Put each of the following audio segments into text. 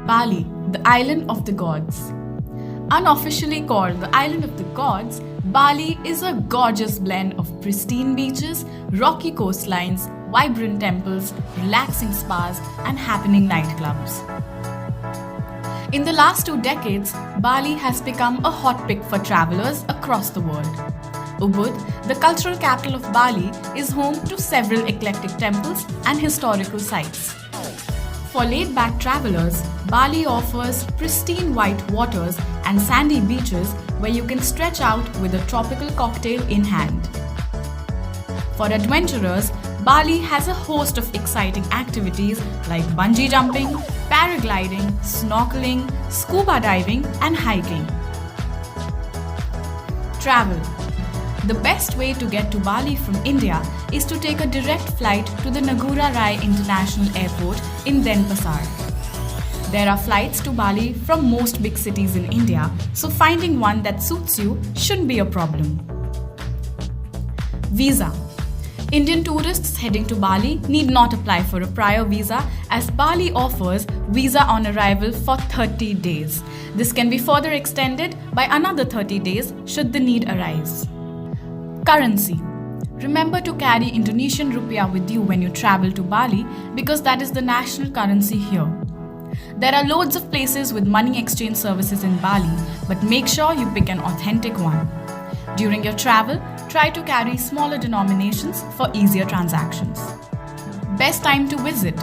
Bali, the island of the gods. Unofficially called the island of the gods, Bali is a gorgeous blend of pristine beaches, rocky coastlines, vibrant temples, relaxing spas, and happening nightclubs. In the last 2 decades, Bali has become a hot pick for travelers across the world. Ubud, the cultural capital of Bali, is home to several eclectic temples and historical sites. For laid-back travelers, Bali offers pristine white waters and sandy beaches where you can stretch out with a tropical cocktail in hand. For adventurers, Bali has a host of exciting activities like bungee jumping, paragliding, snorkeling, scuba diving, and hiking. Travel. The best way to get to Bali from India is to take a direct flight to the Ngurah Rai International Airport in Denpasar. There are flights to Bali from most big cities in India, so finding one that suits you shouldn't be a problem. Visa. Indian tourists heading to Bali need not apply for a prior visa as Bali offers visa on arrival for 30 days. This can be further extended by another 30 days should the need arise. Currency. Remember to carry Indonesian rupiah with you when you travel to Bali because that is the national currency here. There are loads of places with money exchange services in Bali, but make sure you pick an authentic one. During your travel, try to carry smaller denominations for easier transactions. Best time to visit.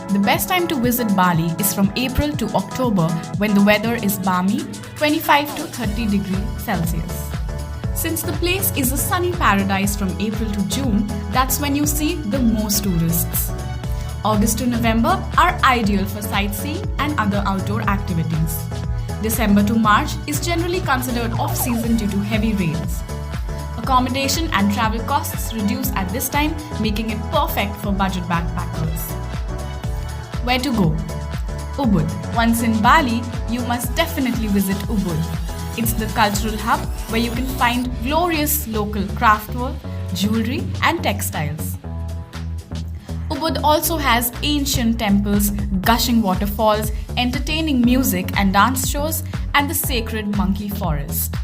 The best time to visit Bali is from April to October when the weather is balmy, 25 to 30 degrees Celsius. Since the place is a sunny paradise from April to June, that's when you see the most tourists. August to November are ideal for sightseeing and other outdoor activities. December to March is generally considered off-season due to heavy rains. Accommodation and travel costs reduce at this time, making it perfect for budget backpackers. Where to go? Ubud. Once in Bali, you must definitely visit Ubud. It's the cultural hub where you can find glorious local craftwork, jewelry, and textiles. Ubud also has ancient temples, gushing waterfalls, entertaining music and dance shows, and the sacred monkey forest.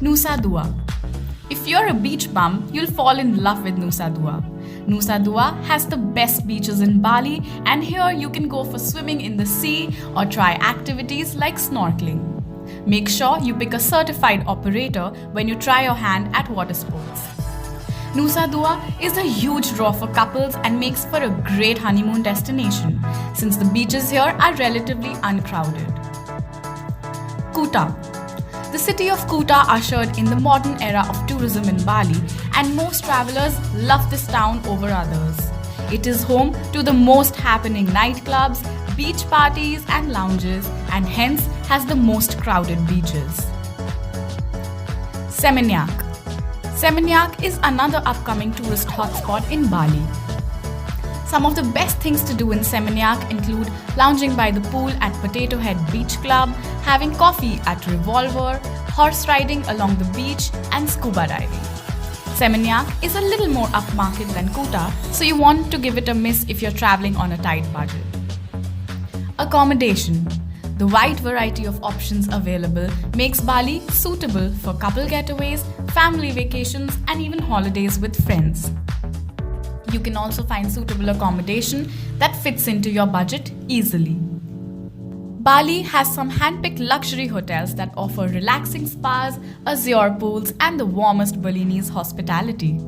Nusa Dua. If you're a beach bum, you'll fall in love with Nusa Dua. Nusa Dua has the best beaches in Bali, and here you can go for swimming in the sea or try activities like snorkeling. Make sure you pick a certified operator when you try your hand at water sports. Nusa Dua is a huge draw for couples and makes for a great honeymoon destination since the beaches here are relatively uncrowded. Kuta. The city of Kuta ushered in the modern era of tourism in Bali, and most travelers love this town over others. It is home to the most happening nightclubs, beach parties and lounges, and hence has the most crowded beaches. Seminyak. Seminyak is another upcoming tourist hotspot in Bali. Some of the best things to do in Seminyak include lounging by the pool at Potato Head Beach Club, having coffee at Revolver, horse riding along the beach, and scuba diving. Seminyak is a little more upmarket than Kuta, so you want to give it a miss if you're traveling on a tight budget. Accommodation. The wide variety of options available makes Bali suitable for couple getaways, family vacations, and even holidays with friends. You can also find suitable accommodation that fits into your budget easily. Bali has some hand-picked luxury hotels that offer relaxing spas, azure pools, and the warmest Balinese hospitality.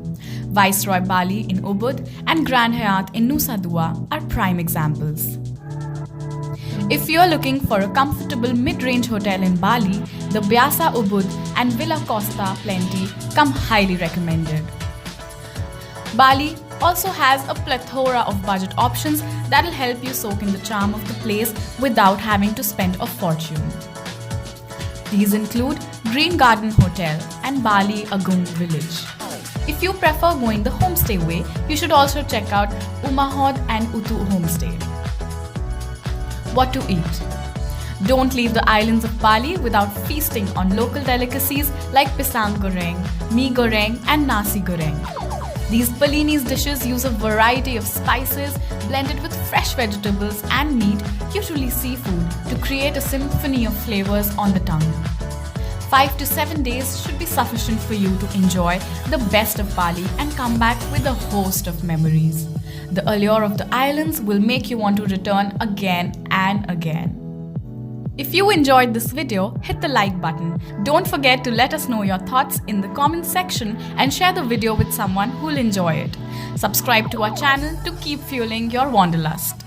Viceroy Bali in Ubud and Grand Hyatt in Nusa Dua are prime examples. If you're looking for a comfortable mid-range hotel in Bali, the Biasa Ubud and Villa Costa Plenty come highly recommended. Bali also has a plethora of budget options that'll help you soak in the charm of the place without having to spend a fortune. These include Green Garden Hotel and Bali Agung Village. If you prefer going the homestay way, you should also check out Umahod and Utu Homestay. What to eat? Don't leave the islands of Bali without feasting on local delicacies like pisang goreng, mee goreng, and nasi goreng. These Balinese dishes use a variety of spices blended with fresh vegetables and meat, usually seafood, to create a symphony of flavors on the tongue. 5 to 7 days should be sufficient for you to enjoy the best of Bali and come back with a host of memories. The allure of the islands will make you want to return again and again. If you enjoyed this video, hit the like button. Don't forget to let us know your thoughts in the comments section and share the video with someone who'll enjoy it. Subscribe to our channel to keep fueling your wanderlust.